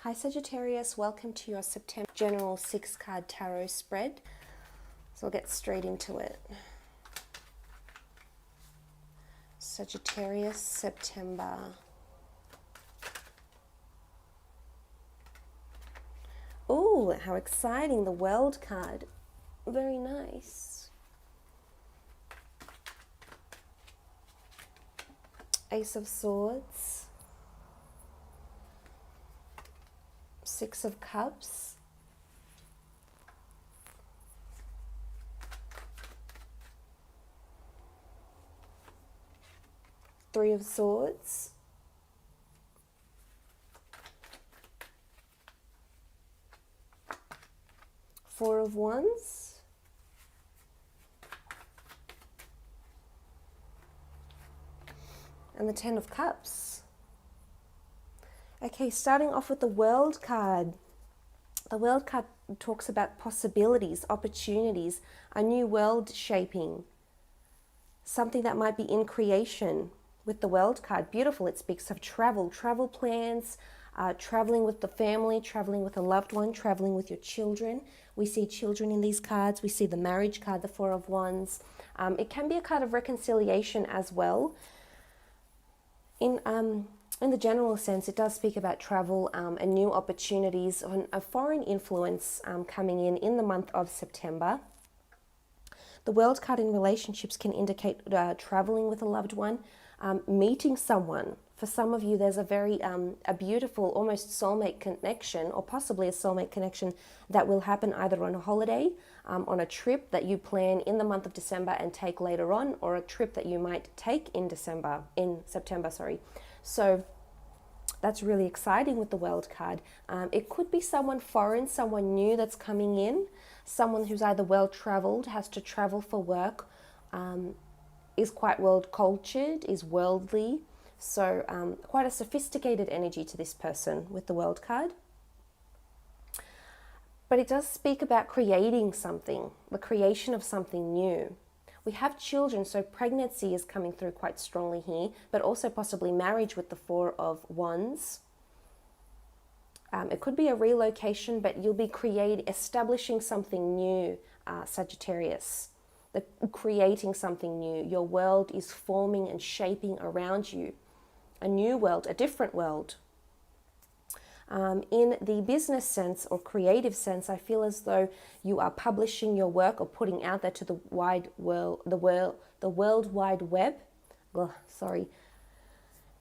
Hi Sagittarius, welcome to your September general 6-card tarot spread. So we'll get straight into it. Sagittarius, September. Ooh, how exciting, the World card. Very nice. Ace of Swords. Six of Cups. Three of Swords. Four of Wands. And the Ten of Cups. Okay, starting off with the World card. The World card talks about possibilities, opportunities, a new world shaping, something that might be in creation with the World card. Beautiful. It speaks of travel plans, traveling with the family, traveling with a loved one, traveling with your children. We see children in these cards. We see the marriage card, the Four of Wands. It can be a card of reconciliation as well. In the general sense, it does speak about travel and new opportunities, and a foreign influence coming in the month of September. The World card in relationships can indicate traveling with a loved one, meeting someone. For some of you, there's a very a beautiful, almost soulmate connection, or possibly a soulmate connection that will happen either on a holiday, on a trip that you plan in the month of December and take later on, or a trip that you might take in September, sorry. So that's really exciting with the World card. It could be someone foreign, someone new that's coming in, someone who's either well-traveled, has to travel for work, is quite world-cultured, is worldly. So quite a sophisticated energy to this person with the World card. But it does speak about creating something, the creation of something new. We have children, so pregnancy is coming through quite strongly here, but also possibly marriage with the Four of Wands. It could be a relocation, but you'll be establishing something new, Sagittarius. Creating something new. Your world is forming and shaping around you. A new world, a different world. In the business sense or creative sense, I feel as though you are publishing your work or putting out there to the wide world, the World Wide Web. Oh, sorry.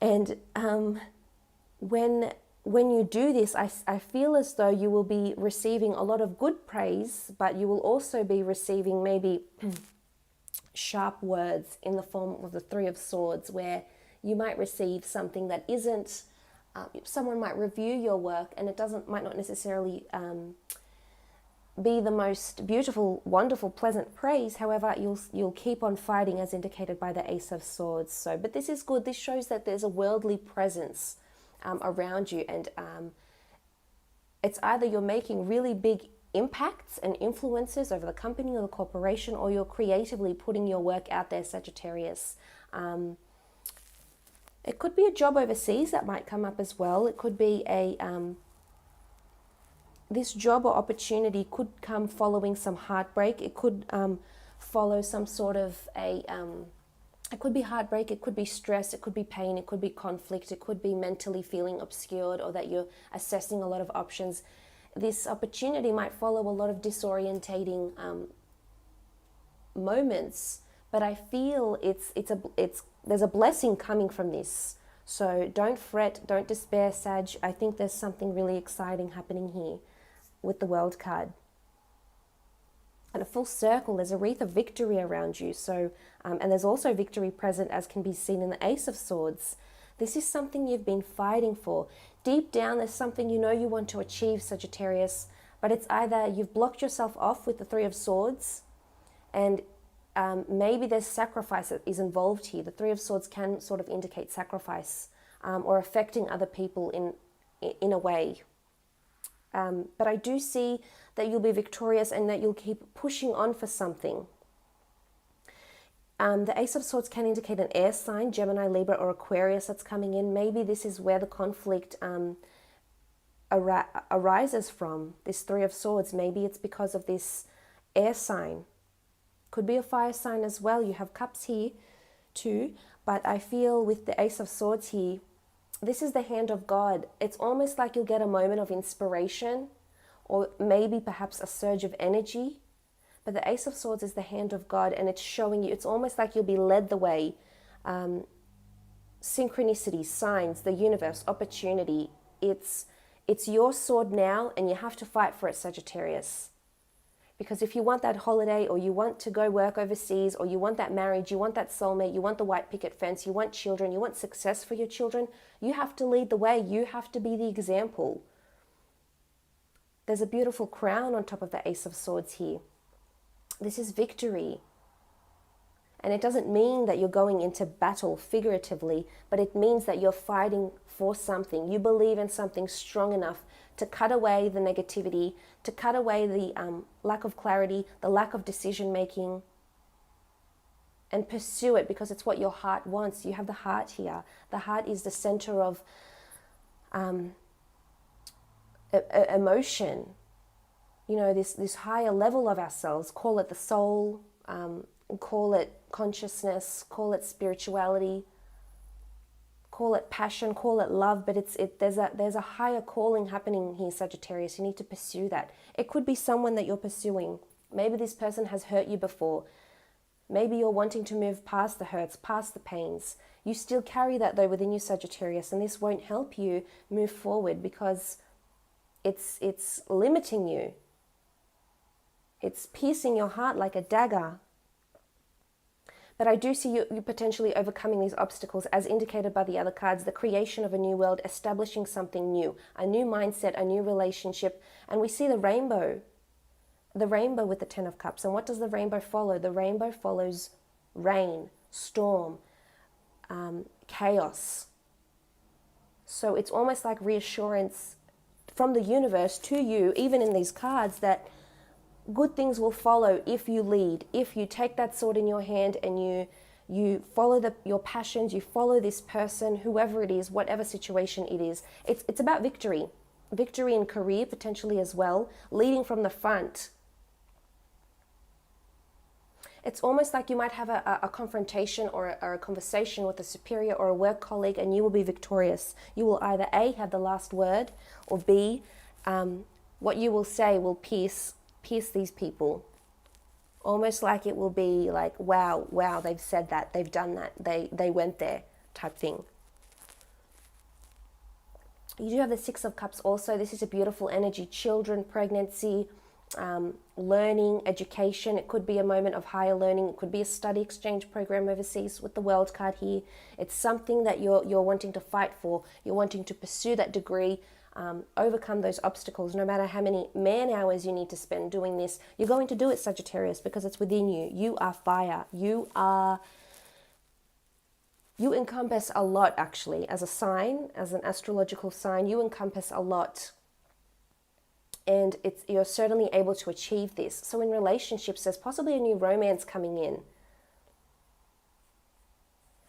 And when you do this, I feel as though you will be receiving a lot of good praise, but you will also be receiving maybe sharp words in the form of the Three of Swords, where you might receive something that isn't. Someone might review your work, and it might not necessarily be the most beautiful, wonderful, pleasant praise. However, you'll keep on fighting, as indicated by the Ace of Swords. So, but this is good. This shows that there's a worldly presence around you, and it's either you're making really big impacts and influences over the company or the corporation, or you're creatively putting your work out there, Sagittarius. It could be a job overseas that might come up as well. It could be this job or opportunity could come following some heartbreak. It could follow some sort of it could be heartbreak, it could be stress, it could be pain, it could be conflict, it could be mentally feeling obscured, or that you're assessing a lot of options. This opportunity might follow a lot of disorientating moments, but I feel there's a blessing coming from this. So don't fret, don't despair, Sag. I think there's something really exciting happening here with the World card. And a full circle, there's a wreath of victory around you. So, and there's also victory present, as can be seen in the Ace of Swords. This is something you've been fighting for. Deep down, there's something you know you want to achieve, Sagittarius, but it's either you've blocked yourself off with the Three of Swords, and maybe there's sacrifice that is involved here. The Three of Swords can sort of indicate sacrifice or affecting other people in a way. But I do see that you'll be victorious and that you'll keep pushing on for something. The Ace of Swords can indicate an air sign, Gemini, Libra, or Aquarius that's coming in. Maybe this is where the conflict arises from, this Three of Swords. Maybe it's because of this air sign. Could be a fire sign as well. You have cups here too, but I feel with the Ace of Swords here, this is the hand of God. It's almost like you'll get a moment of inspiration, or maybe perhaps a surge of energy. But the Ace of Swords is the hand of God, and it's showing you, it's almost like you'll be led the way. Synchronicity, signs, the universe, opportunity. It's your sword now, and you have to fight for it, Sagittarius. Because if you want that holiday, or you want to go work overseas, or you want that marriage, you want that soulmate, you want the white picket fence, you want children, you want success for your children, you have to lead the way. You have to be the example. There's a beautiful crown on top of the Ace of Swords here. This is victory. And it doesn't mean that you're going into battle figuratively, but it means that you're fighting for something. You believe in something strong enough to cut away the negativity, to cut away the lack of clarity, the lack of decision making, and pursue it because it's what your heart wants. You have the heart here. The heart is the center of emotion. You know, this higher level of ourselves. Call it the soul, call it consciousness, call it spirituality, call it passion, call it love, but there's a higher calling happening here, Sagittarius. You need to pursue that. It could be someone that you're pursuing. Maybe this person has hurt you before. Maybe you're wanting to move past the hurts, past the pains. You still carry that though within you, Sagittarius, and this won't help you move forward because it's limiting you. It's piercing your heart like a dagger. But I do see you potentially overcoming these obstacles as indicated by the other cards, the creation of a new world, establishing something new, a new mindset, a new relationship. And we see the rainbow with the Ten of Cups. And what does the rainbow follow? The rainbow follows rain, storm, chaos. So it's almost like reassurance from the universe to you, even in these cards, that good things will follow if you lead, if you take that sword in your hand and you follow your passions, you follow this person, whoever it is, whatever situation it is. It's about victory. Victory in career potentially as well, leading from the front. It's almost like you might have a confrontation or a conversation with a superior or a work colleague, and you will be victorious. You will either A, have the last word, or B, what you will say will pierce these people. Almost like it will be like, wow, they've said that, they've done that, they went there type thing. You do have the Six of Cups also. This is a beautiful energy. Children, pregnancy, learning, education. It could be a moment of higher learning. It could be a study exchange program overseas with the World card here. It's something that you're wanting to fight for. You're wanting to pursue that degree, overcome those obstacles. No matter how many man hours you need to spend doing this, you're going to do it, Sagittarius, because it's within you. You are fire. You encompass a lot, actually, as a sign, as an astrological sign. You encompass a lot, and you're certainly able to achieve this. So in relationships, there's possibly a new romance coming in,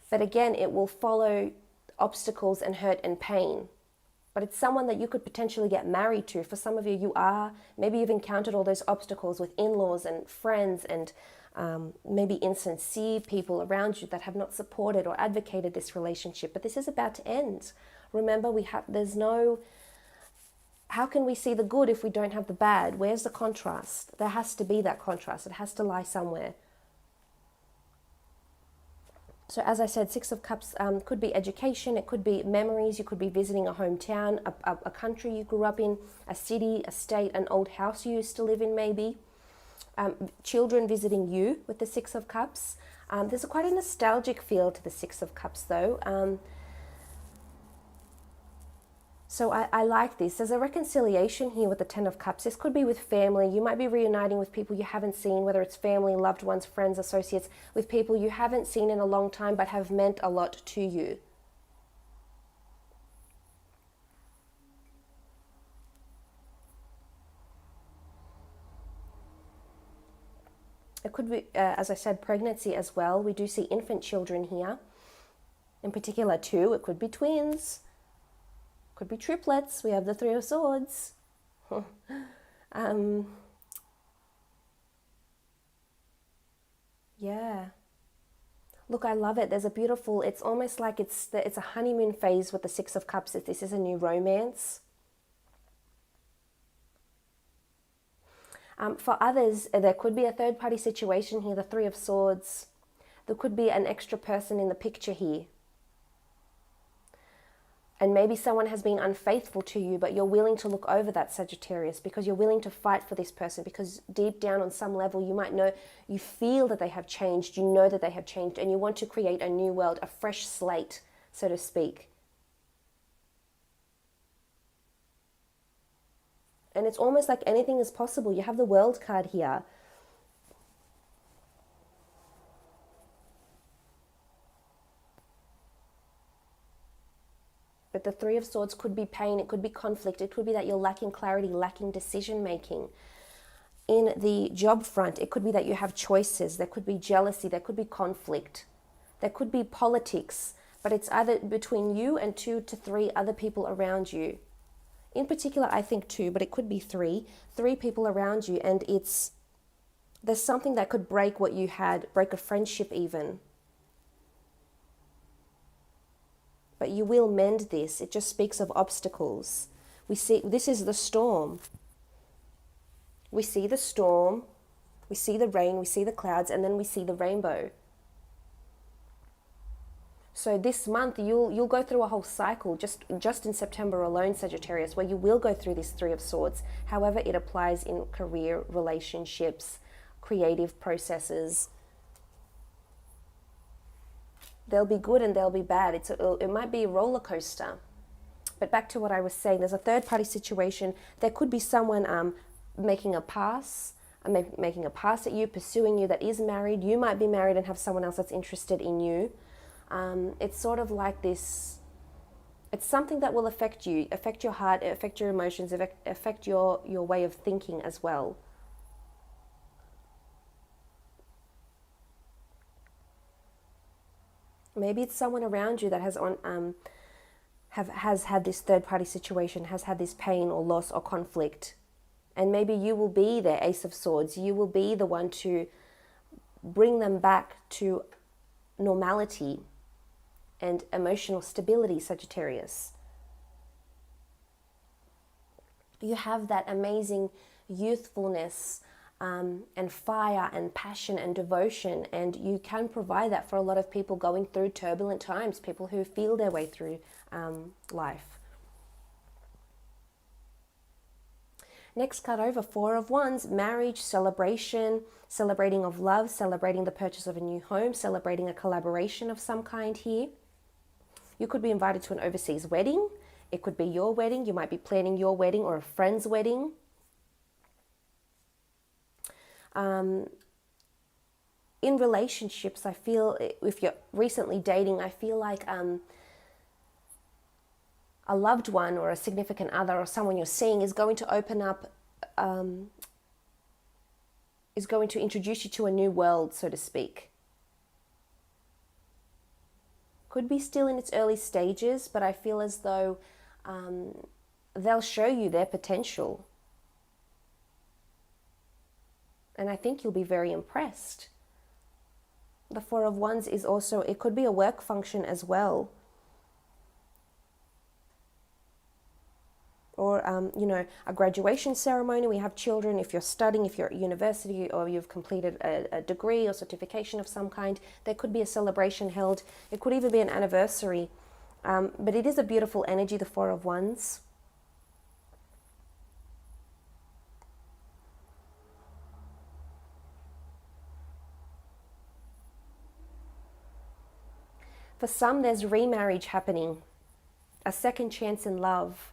but again, it will follow obstacles and hurt and pain. But it's someone that you could potentially get married to. For some of you, maybe you've encountered all those obstacles with in-laws and friends and maybe insincere people around you that have not supported or advocated this relationship. But this is about to end. Remember, how can we see the good if we don't have the bad? Where's the contrast? There has to be that contrast. It has to lie somewhere. So as I said, Six of Cups could be education, it could be memories, you could be visiting a hometown, a country you grew up in, a city, a state, an old house you used to live in maybe. Children visiting you with the Six of Cups. There's quite a nostalgic feel to the Six of Cups though. So I like this. There's a reconciliation here with the Ten of Cups. This could be with family. You might be reuniting with people you haven't seen, whether it's family, loved ones, friends, associates, with people you haven't seen in a long time but have meant a lot to you. It could be, as I said, pregnancy as well. We do see infant children here. In particular, two. It could be twins. Could be triplets. We have the Three of Swords. Yeah. Look, I love it. There's a beautiful, it's almost like it's a honeymoon phase with the Six of Cups. If this is a new romance. For others, there could be a third-party situation here, the Three of Swords. There could be an extra person in the picture here. And maybe someone has been unfaithful to you, but you're willing to look over that, Sagittarius, because you're willing to fight for this person, because deep down on some level you might know, you feel that they have changed, you know that they have changed, and you want to create a new world, a fresh slate, so to speak. And it's almost like anything is possible. You have the World card here. But the Three of Swords could be pain, it could be conflict, it could be that you're lacking clarity, lacking decision making. In the job front, it could be that you have choices, there could be jealousy, there could be conflict, there could be politics, but it's either between you and 2 to 3 other people around you. In particular, I think 2, but it could be 3 people around you, and there's something that could break what you had, break a friendship even. But you will mend this. It just speaks of obstacles. We see, this is the storm. We see the storm, we see the rain, we see the clouds, and then we see the rainbow. So this month, you'll go through a whole cycle, just in September alone, Sagittarius, where you will go through this Three of Swords, however it applies in career, relationships, creative processes. There'll be good and there'll be bad. It might be a roller coaster. But back to what I was saying, there's a third-party situation. There could be someone making a pass at you, pursuing you, that is married. You might be married and have someone else that's interested in you. It's sort of like this, it's something that will affect you, affect your heart, affect your emotions, affect your way of thinking as well. Maybe it's someone around you that has had this third-party situation, has had this pain or loss or conflict. And maybe you will be their Ace of Swords. You will be the one to bring them back to normality and emotional stability, Sagittarius. You have that amazing youthfulness and fire and passion and devotion, and you can provide that for a lot of people going through turbulent times, people who feel their way through life. Next card over, Four of Wands, marriage, celebration, celebrating of love, celebrating the purchase of a new home, celebrating a collaboration of some kind here. You could be invited to an overseas wedding. It could be your wedding. You might be planning your wedding or a friend's wedding. In relationships, I feel, if you're recently dating, I feel like a loved one or a significant other or someone you're seeing is going to open up, is going to introduce you to a new world, so to speak. Could be still in its early stages, but I feel as though they'll show you their potential. And I think you'll be very impressed. The Four of Wands is also, it could be a work function as well. Or, a graduation ceremony. We have children, if you're studying, if you're at university or you've completed a degree or certification of some kind, there could be a celebration held. It could even be an anniversary. But it is a beautiful energy, the Four of Wands. For some, there's remarriage happening, a second chance in love,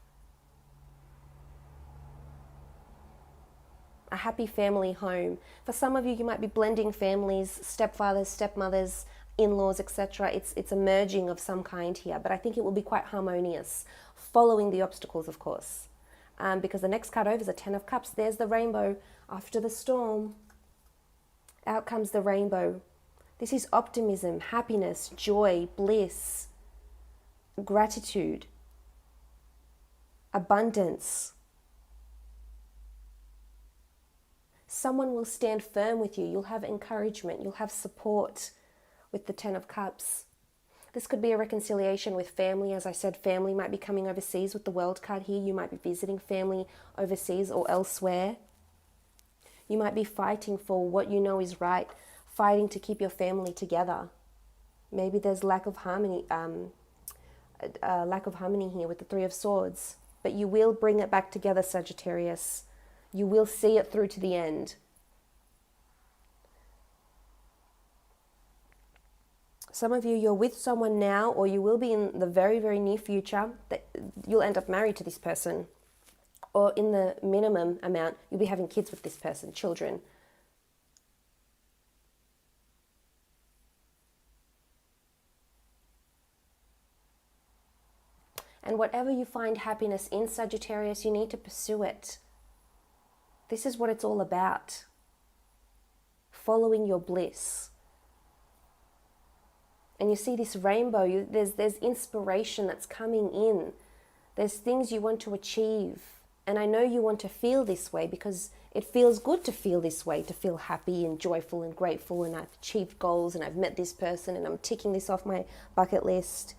a happy family home. For some of you, you might be blending families, stepfathers, stepmothers, in-laws, etc. It's a merging of some kind here, but I think it will be quite harmonious, following the obstacles, of course. Because the next card over is a Ten of Cups. There's the rainbow after the storm. Out comes the rainbow. This is optimism, happiness, joy, bliss, gratitude. abundance. Someone will stand firm with you. You'll have encouragement. You'll have support with the Ten of Cups. This could be a reconciliation with family. As I said, family might be coming overseas with the World card here. You might be visiting family overseas or elsewhere. You might be fighting for what you know is right, fighting to keep your family together. Maybe there's lack of harmony here with the Three of Swords. But you will bring it back together, Sagittarius. You will see it through to the end. Some of you, you're with someone now, or you will be in the very, very near future, that you'll end up married to this person. Or in the minimum amount, you'll be having kids with this person, children. And whatever you find happiness in, Sagittarius, you need to pursue it. This is what it's all about. Following your bliss. And you see this rainbow, there's inspiration that's coming in. There's things you want to achieve. And I know you want to feel this way because it feels good to feel this way, to feel happy and joyful and grateful, and I've achieved goals and I've met this person and I'm ticking this off my bucket list.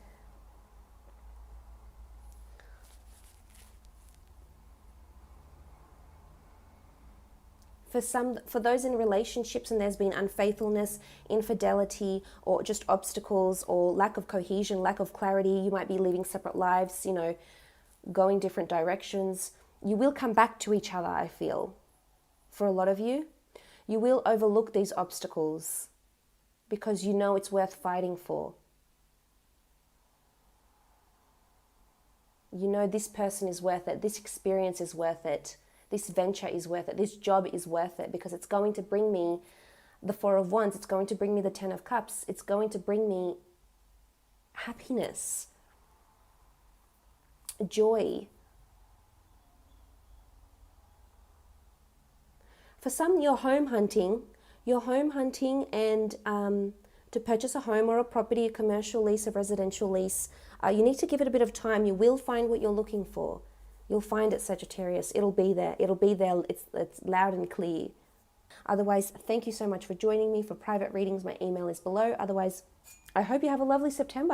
For those in relationships and there's been unfaithfulness, infidelity, or just obstacles or lack of cohesion, lack of clarity, you might be living separate lives, going different directions. You will come back to each other, I feel. For a lot of you, you will overlook these obstacles because you know it's worth fighting for. You know this person is worth it, this experience is worth it. This venture is worth it. This job is worth it because it's going to bring me the Four of Wands. It's going to bring me the Ten of Cups. It's going to bring me happiness, joy. For some, you're home hunting. You're home hunting and to purchase a home or a property, a commercial lease, a residential lease. You need to give it a bit of time. You will find what you're looking for. You'll find it, Sagittarius. It'll be there. It'll be there. It's loud and clear. Otherwise, thank you so much for joining me for private readings. My email is below. Otherwise, I hope you have a lovely September.